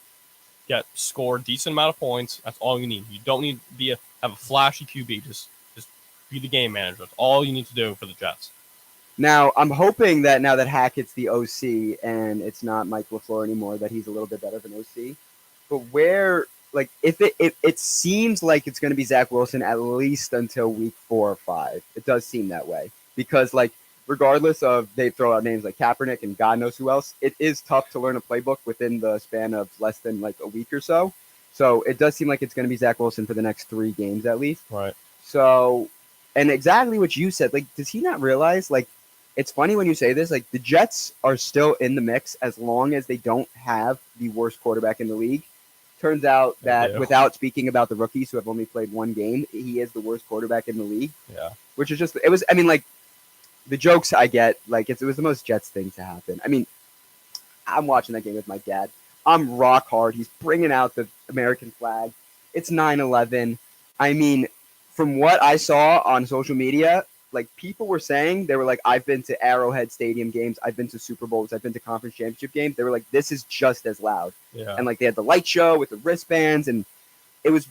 score a decent amount of points. That's all you need. You don't need to have a flashy QB. Just be the game manager. That's all you need to do for the Jets. Now I'm hoping that now that Hackett's the OC and it's not Mike LaFleur anymore, that he's a little bit better than OC. But where, like, if it seems like it's going to be Zach Wilson at least until week 4 or 5. It does seem that way because, like, regardless of they throw out names like Kaepernick and God knows who else, it is tough to learn a playbook within the span of less than like a week or so. So it does seem like it's going to be Zach Wilson for the next 3 games at least. Right. So, and exactly what you said, like, does he not realize, like, it's funny when you say this, like, the Jets are still in the mix as long as they don't have the worst quarterback in the league. Turns out that without speaking about the rookies who have only played 1 game, he is the worst quarterback in the league. Yeah. Which is just, it was, I mean, like, the jokes I get, like, it was the most Jets thing to happen. I mean, I'm watching that game with my dad. I'm rock hard. He's bringing out the American flag. It's 9/11. I mean, from what I saw on social media, like, people were saying, they were like, I've been to Arrowhead Stadium games. I've been to Super Bowls. I've been to conference championship games. They were like, this is just as loud. Yeah. And, like, they had the light show with the wristbands. And it was,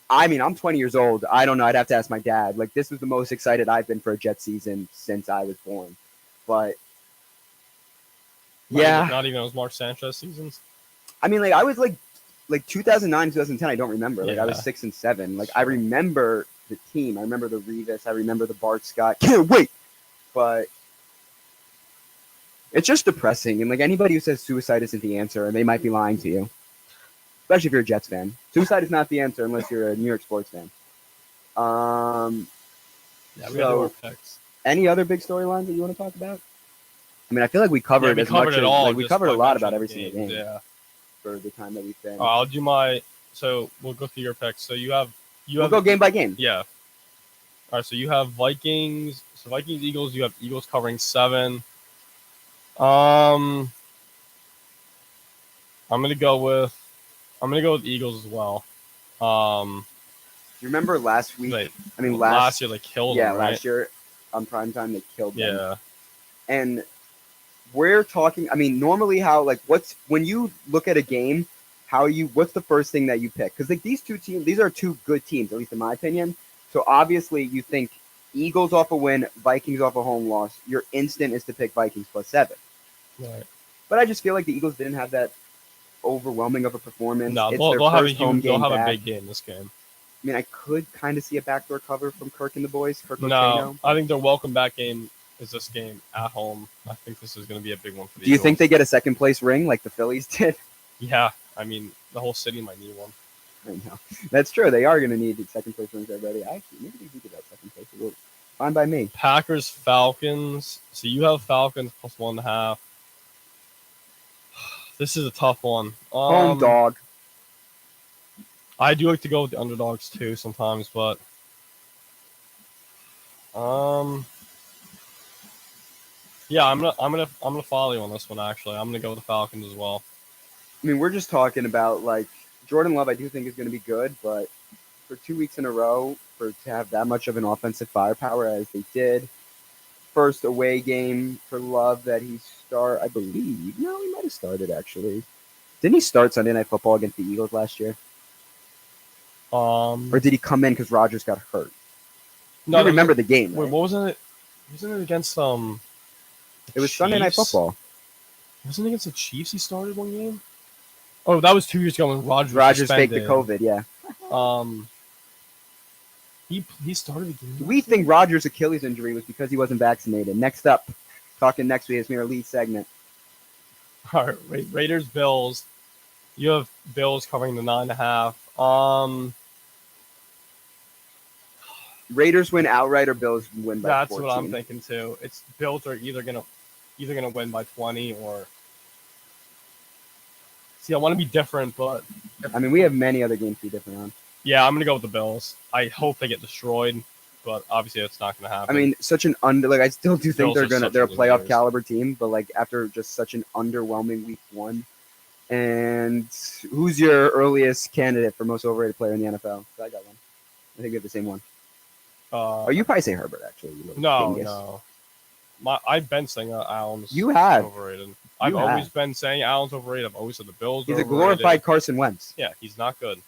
I mean, I'm 20 years old. I don't know. I'd have to ask my dad. Like, this was the most excited I've been for a Jet season since I was born. But, Not even those Mark Sanchez seasons. I mean, like, I was, like 2009, 2010, I don't remember. Like, I was 6 and 7. Like, I remember the team. I remember the Revis. I remember the Bart Scott. Can't wait. But it's just depressing. And, like, anybody who says suicide isn't the answer, they might be lying to you. Especially if you're a Jets fan. Suicide is not the answer unless you're a New York sports fan. Yeah, we got our picks. Any other big storylines that you want to talk about? I mean, I feel like we covered as much it as all. like, we covered a lot about every mentioned single game Yeah. for the time that we've been. I'll do my. So we'll go through your picks. So We'll go game by game. Yeah. All right. So you have Vikings. So Vikings Eagles. You have Eagles covering 7. I'm gonna go with Eagles as well. Do you remember last week? Wait, I mean, last year they killed them, right? last year on primetime they killed them. Yeah. And we're talking. I mean, normally when you look at a game, what's the first thing that you pick? Because like these are 2 good teams, at least in my opinion. So obviously you think Eagles off a win, Vikings off a home loss. Your instant is to pick Vikings plus 7. Right. But I just feel like the Eagles didn't have that overwhelming of a performance. No, It's they'll their have first home they'll game have a back. big game this game. I mean, I could kind of see a backdoor cover from Kirk and the boys. No, I think their welcome back game is this game at home. I think this is going to be a big one for the Do you think they Eagles. get a second place ring like the Phillies did? Yeah, I mean the whole city might need one. I know. That's true. They are going to need the second place rings already. Actually, maybe they do get that second place. It will. Fine by me. Packers Falcons. So you have Falcons plus 1.5. This is a tough one. Home dog. I do like to go with the underdogs too sometimes, but yeah, I'm gonna follow you on this one. Actually, I'm gonna go with the Falcons as well. I mean, we're just talking about like Jordan Love. I do think is going to be good, but for 2 weeks in a row, to have that much of an offensive firepower as they did, first away game for Love that he start. I believe. No, he might have started actually. Didn't he start Sunday Night Football against the Eagles last year, or did he come in because Rodgers got hurt? no, I remember the game. Wait, Right? what wasn't it? Wasn't it against It was Sunday Night Chiefs? Football. Wasn't it against the Chiefs? He started one game. Oh, that was 2 years ago when Rodgers Rodgers faked the suspended. COVID. Yeah. He started the game. We think Rodgers' Achilles injury was because he wasn't vaccinated. Next up, talking next week is our lead segment. All right, Raiders Bills. You have Bills covering the 9.5. Raiders win outright or Bills win by That's 14. what I'm thinking too. It's Bills are either gonna win by 20 or. See, I want to be different, but I mean, we have many other games to be different on. yeah, I'm gonna go with the Bills. I hope they get destroyed, but obviously it's not gonna I happen. mean, such an I still do think Bills are they're a such playoff losers. caliber team, but like after just such an underwhelming week one. And who's your earliest candidate for most overrated player in the NFL? I got one. I think we have the same one. Oh, you probably say Herbert actually. You little no, dingus. no. I've been saying Allen's You have. overrated. I've You always have. been saying Allen's overrated. I've always said the Bills. He's are a glorified overrated. Carson Wentz. Yeah, he's not good.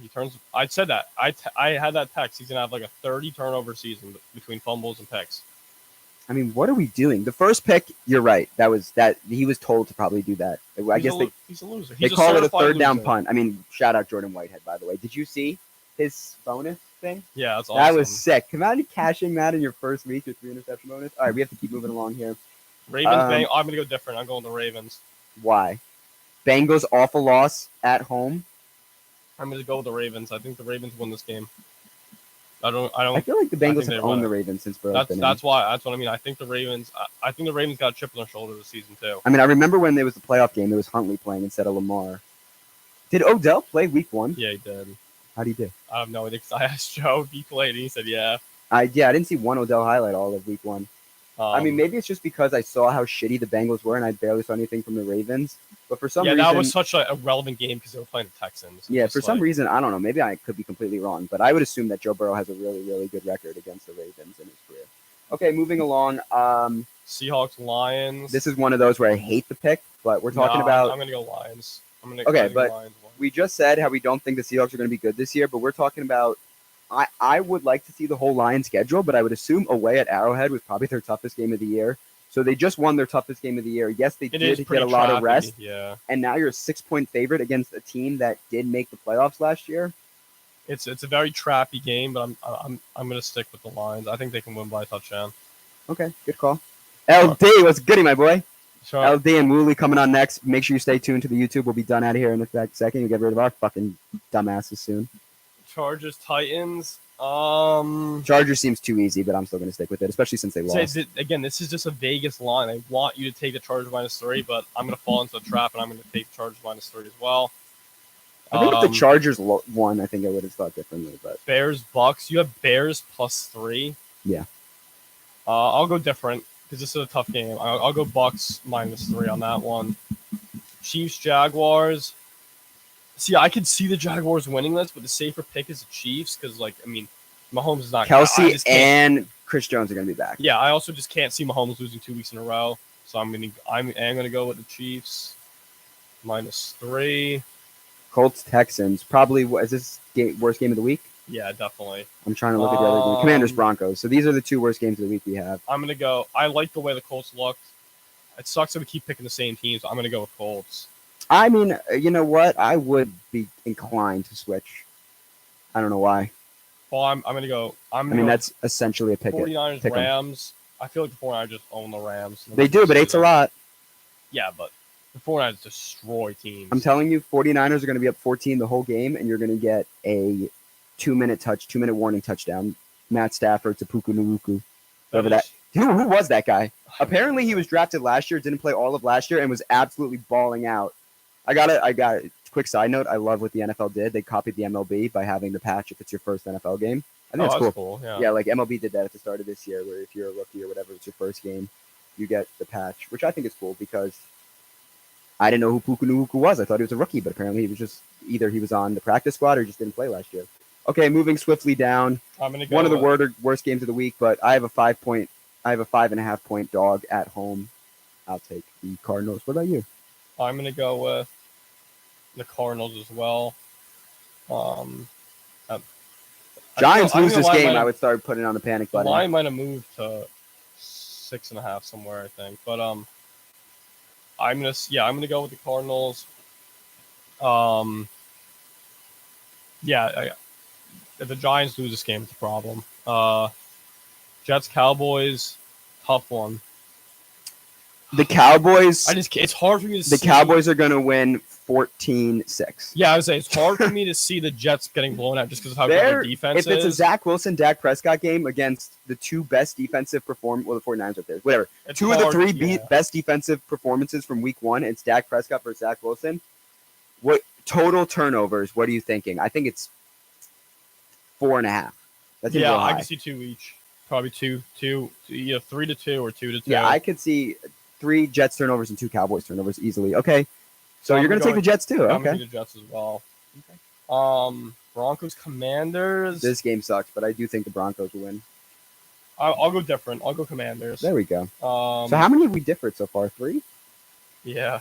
He turns. I said that. I had that text. He's gonna have like a 30 turnover season between fumbles and picks. I mean, what are we doing? The first pick, you're right. That he was told to probably do that. I guess He's a loser. they He's call it a certified third down loser. punt. I mean, shout out Jordan Whitehead, by the way. Did you see his bonus thing? Yeah, that's awesome. That was sick. Imagine cashing that in your first week, your 3 interception bonus. All right, we have to keep moving along here. Ravens. Um, I'm gonna go different. I'm going the Ravens. Why? Bengals awful loss at home. I'm gonna go with the Ravens. I think the Ravens win this game. I I don't. feel like the I Bengals think they have won owned it. the Ravens since Burrow's That's been in. that's why. That's what I mean. I think the Ravens. I think the Ravens got a chip on their shoulder this season too. I mean, I remember when there was the playoff game, it was Huntley playing instead of Lamar. Did Odell play week one? Yeah, he did. How'd he do? I have no idea. 'Cause I asked Joe if he played, and he said yeah. I didn't see one Odell highlight all of week one. I mean, maybe it's just because I saw how shitty the Bengals were and I barely saw anything from the Ravens. But for some yeah, reason, that was such a relevant game because they were playing the Texans. yeah, Just for some like- reason, I don't know. Maybe I could be completely wrong, but I would assume that Joe Burrow has a really, really good record against the Ravens in his career. Okay, moving along. Seahawks, Lions. This is one of those where I hate the pick, but we're talking No, about. I'm gonna go Lions. Okay, I think but Lions win. We just said how we don't think the Seahawks are going to be good this year, but we're talking about. I would like to see the whole Lions schedule, but I would assume away at Arrowhead was probably their toughest game of the year. So they just won their toughest game of the year. Yes, they It is did pretty get a lot of trappy, rest, Yeah, and now you're a 6-point favorite against a team that did make the playoffs last year. it's a very trappy game, but I'm gonna stick with the Lions. I think they can win by a touchdown. Okay, good call. LD, what's goody, my boy? So LD and Woolley coming on next. Make sure you stay tuned to the YouTube. We'll be done out of here in a second. You get rid of our fucking dumbasses soon. Chargers, Titans. Chargers seems too easy, but I'm still going to stick with it, especially since they lost. Again, this is just a Vegas line. I want you to take the Chargers -3, but I'm going to fall into the trap, and I'm going to take the Chargers -3 as well. I think if the Chargers won, I think I would have thought differently. But Bears, Bucks. You have Bears +3. Yeah. I'll go different because this is a tough game. I'll go Bucks -3 on that one. Chiefs, Jaguars. See, I could see the Jaguars winning this, but the safer pick is the Chiefs because, like, I mean, Mahomes is not. I Kelsey just can't- and Chris Jones are going to be back. Yeah, I also just can't see Mahomes losing 2 weeks in a row. So I'm gonna go with the Chiefs -3. Colts, Texans. Probably, is this worst game of the week? Yeah, definitely. I'm trying to look at the other game. Commanders, Um, Broncos. So these are the two worst games of the week we have. I'm gonna go. I like the way the Colts looked. It sucks that we keep picking the same teams. I'm gonna go with Colts. I mean, you know what? I would be inclined to switch. I don't know why. Well, I'm gonna go. I mean, that's essentially a pick. 49ers, pick 'em. Rams. I feel like the 49ers just own the Rams. They do, but eight's a lot. Yeah, but the 49ers destroy teams. I'm telling you, 49ers are going to be up 14 the whole game, and you're going to get a 2-minute warning touchdown. Matt Stafford to Puka Nuruku. Whoever that. Who was that guy? Apparently, he was drafted last year, didn't play all of last year, and was absolutely balling out. I got it. Quick side note: I love what the NFL did. They copied the MLB by having the patch if it's your first NFL game. I think that's cool. Yeah. Yeah, like MLB did that at the start of this year, where if you're a rookie or whatever, it's your first game, you get the patch, which I think is cool because I didn't know who Puka Nuruku was. I thought he was a rookie, but apparently he was just either he was on the practice squad or just didn't play last year. Okay, moving swiftly down. I'm gonna go One of the worst games of the week, but I have a 5-point. I have a 5.5 point dog at home. I'll take the Cardinals. What about you? I'm gonna go with the Cardinals as well. I Giants I think lose the this line game, might- I would start putting on the panic The button. line might have moved to 6.5 somewhere, I think. But I'm gonna go with the Cardinals. Yeah, if the Giants lose this game, it's a problem. Jets Cowboys, tough one. The Cowboys, It's hard for me to the see. Cowboys are going to win 14-6. Yeah, I would say it's hard for me to see the Jets getting blown out just because of how good their defense If it's a is. Zach Wilson, Dak Prescott game against the two best defensive the 49ers are there. Whatever. It's Two of the hard, three yeah. best defensive performances from week one, it's Dak Prescott versus Zach Wilson. What total turnovers, what are you thinking? I think it's 4.5. That's a Yeah, little I high. can see 2 each. Probably two, either 3-2 or 2-2. Yeah, I could see 3 Jets turnovers and 2 Cowboys turnovers easily. Okay. So I'm you're going to take the Jets too. I'm gonna Okay. do the Jets as well. Broncos Commanders. This game sucks, but I do think the Broncos will win. I'll go different. I'll go Commanders. There we go. So So how many have we differed so far? 3? Yeah.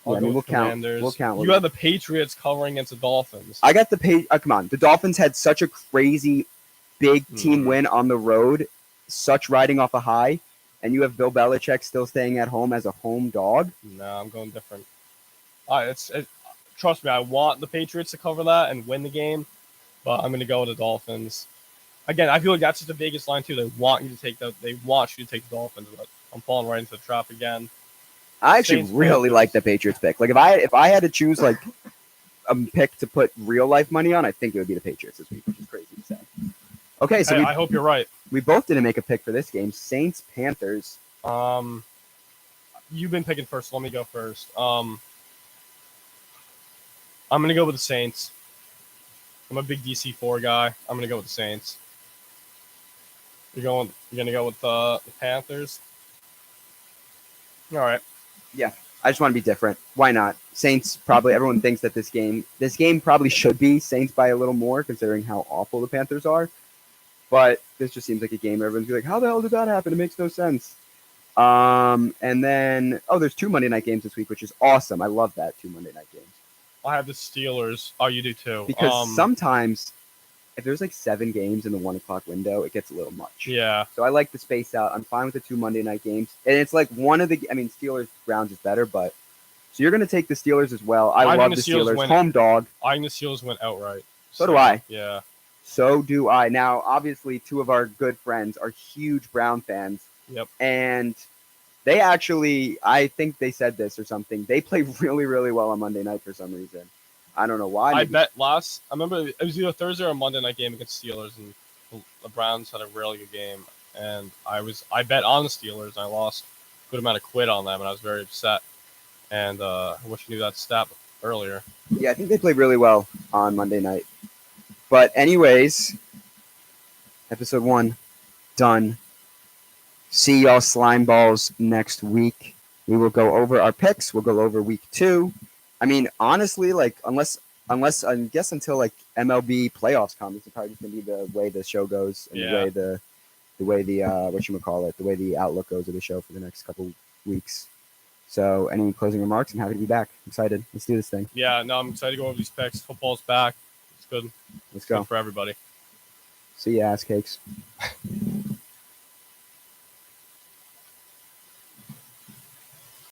Yeah, I mean, we'll count. We'll count. You have the Patriots covering against the Dolphins. I got the page. Come on. The Dolphins had such a crazy big team Mhm. win on the road, such riding off a high, and you have Bill Belichick still staying at home as a home dog. No, I'm going different. Trust me, I want the Patriots to cover that and win the game, but I'm going to go with the Dolphins. Again, I feel like that's just the biggest line too. They want you to take the Dolphins, but I'm falling right into the trap again. I actually Saints, really Panthers. like the Patriots pick. Like if I had to choose like a pick to put real life money on, I think it would be the Patriots this week, which is crazy to say. Okay, so I hope you're right. we both didn't make a pick for this game. Saints Panthers. You've been picking first. So let me go first. I'm going to go with the Saints. I'm a big DC4 guy. I'm going to go with the Saints. You're going to go with the Panthers? All right. I just want to be different. Why not? Saints probably everyone thinks that this game probably should be Saints by a little more considering how awful the Panthers are. But this just seems like a game where everyone's like, how the hell did that happen? It makes no sense. And then there's 2 Monday night games this week, which is awesome. I love that 2 Monday night games. I have the Steelers. Oh, you do too. Because sometimes if there's like 7 games in the 1 o'clock window, it gets a little much. Yeah. So I like the space out. I'm fine with the 2 Monday night games. And it's like Steelers Browns is better, but so you're gonna take the Steelers as well. I think love the the Steelers Steelers. win. Home dog. I think the Steelers went outright. So do I. Yeah. So do I. Now, obviously, 2 of our good friends are huge Brown fans. Yep. And they actually, I think they said this or something. They play really, really well on Monday night for some reason. I don't know why. I Maybe- remember it was either Thursday or Monday night game against Steelers, and the Browns had a really good game. And I bet on the Steelers, and I lost a good amount of quid on them, and I was very upset. And I wish I knew that stat earlier. Yeah, I think they played really well on Monday night. But anyways, episode 1 done. See y'all slime balls next week. We will go over our picks. We'll go over week 2. I mean, honestly, like unless I guess until like MLB playoffs come, it's probably just gonna be the way the show goes and Yeah. the way the the way the outlook goes of the show for the next couple weeks. So, any closing remarks? I'm happy to be back. I'm excited. Let's do this thing. Yeah, no, I'm excited to go over these picks. Football's back. It's good. Let's Good go. for everybody. See ya, ass cakes.